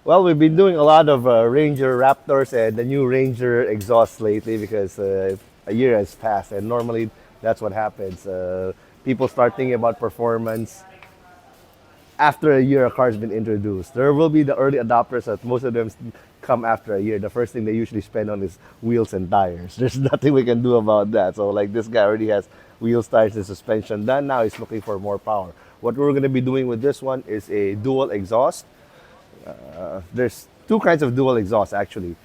Well, we've been doing a lot of Ranger Raptors and the new Ranger Exhaust lately because a year has passed, and normally that's what happens. People start thinking about performance after a year a car's been introduced. There will be the early adopters that most of them come after a year. The first thing they usually spend on is wheels and tires. There's nothing we can do about that. So like this guy already has wheels, tires, and suspension done. Now he's looking for more power. What we're going to be doing with this one is a dual exhaust. There's two kinds of dual exhaust actually.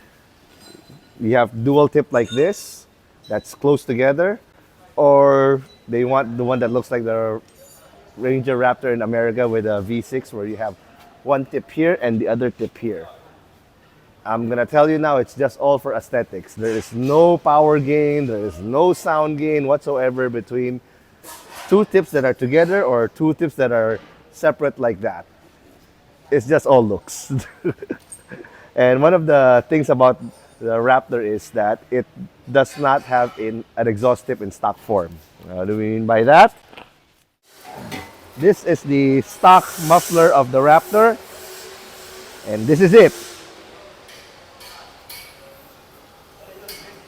You have dual tip like this, that's close together, or they want the one that looks like the Ranger Raptor in America with a V6 where you have one tip here and the other tip here. I'm gonna tell you now, it's just all for aesthetics. There is no power gain, there is no sound gain whatsoever between two tips that are together or two tips that are separate like that. It's just all looks. And one of the things about the Raptor is that it does not have an exhaust tip in stock form. What do we mean by that? This is the stock muffler of the Raptor, and this is it.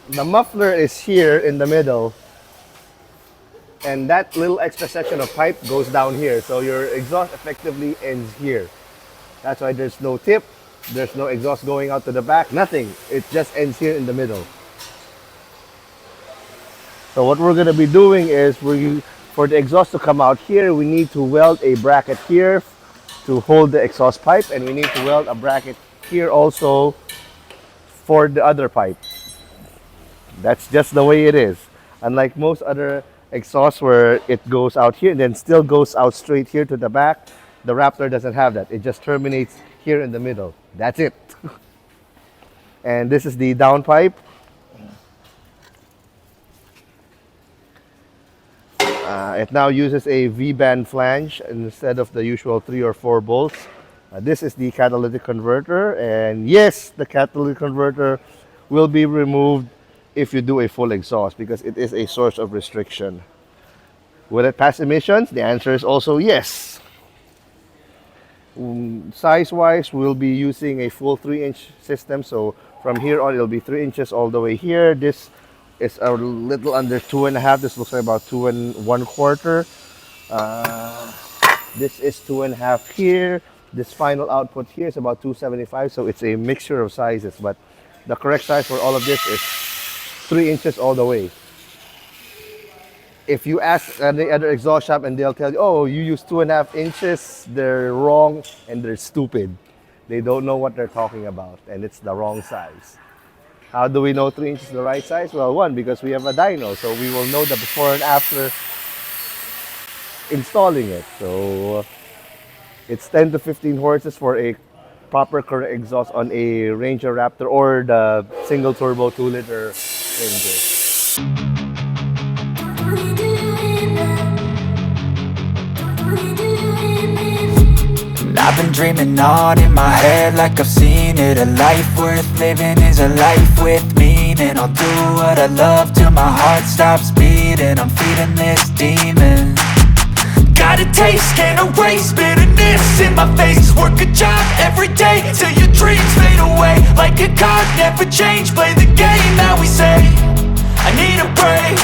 The muffler is here in the middle, and that little extra section of pipe goes down here, so your exhaust effectively ends here. That's why there's no tip, there's no exhaust going out to the back, nothing. It just ends here in the middle. So what we're going to be doing is, for the exhaust to come out here, we need to weld a bracket here to hold the exhaust pipe, and we need to weld a bracket here also for the other pipe. That's just the way it is. Unlike most other exhausts where it goes out here and then still goes out straight here to the back, the Raptor doesn't have that. It just terminates here in the middle. That's it. And this is the down pipe. It now uses a V-band flange instead of the usual 3 or 4 bolts. This is the catalytic converter, and yes, the catalytic converter will be removed if you do a full exhaust because it is a source of restriction. Will it pass emissions? The answer is also yes. Size-wise, we'll be using a full 3-inch system, so from here on it'll be 3 inches all the way here. This is a little under 2.5. This looks like about 2 1/4. This is 2.5 here. This final output here is about 275, so it's a mixture of sizes, but the correct size for all of this is 3 inches all the way. If you ask any other exhaust shop and they'll tell you, oh, you use 2.5 inches, they're wrong and they're stupid. They don't know what they're talking about, and it's the wrong size. How do we know 3 inches is the right size? Well, one, because we have a dyno, so we will know the before and after installing it. So it's 10 to 15 horses for a proper correct exhaust on a Ranger Raptor or the single turbo 2-liter Ranger. I've been dreaming on in my head like I've seen it. A life worth living is a life with meaning. I'll do what I love till my heart stops beating. I'm feeding this demon. Got a taste, can't erase bitterness in my face. Work a job every day till your dreams fade away. Like a card, never change, play the game that we say. I need a break.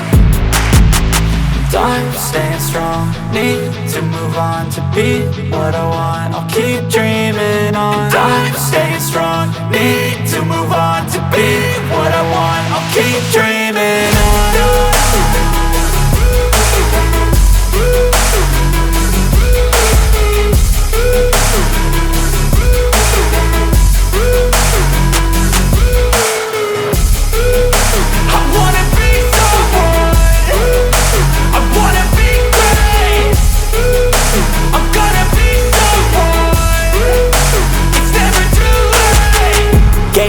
I'm staying strong, need to move on to be what I want. I'll keep dreaming on. I'm staying strong, need to move on to be what I want. I'll keep dreaming on.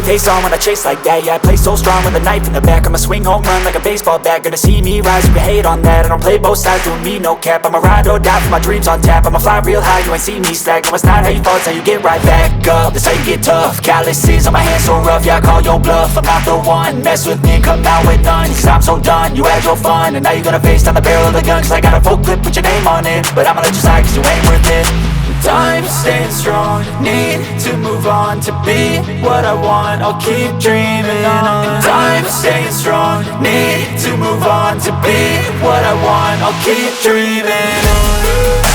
Face on when I chase like that, yeah, I play so strong with a knife in the back. I'ma swing home run like a baseball bat. Gonna see me rise, you can hate on that. I don't play both sides, doing me no cap. I'ma ride or die for my dreams on tap. I'ma fly real high, you ain't see me slack. No, it's not how you thought, it's how you get right back up. That's how you get tough. Calluses on my hands so rough, yeah, I call your bluff. I'm not the one, mess with me and come out with none. Cause I'm so done, you had your fun. And now you're gonna face down the barrel of the gun. Cause I got a full clip, put your name on it. But I'ma let you slide cause you ain't worth it. time, staying strong. Need to move on to be what I want. I'll keep dreaming on. In time, staying strong. Need to move on to be what I want. I'll keep dreaming on.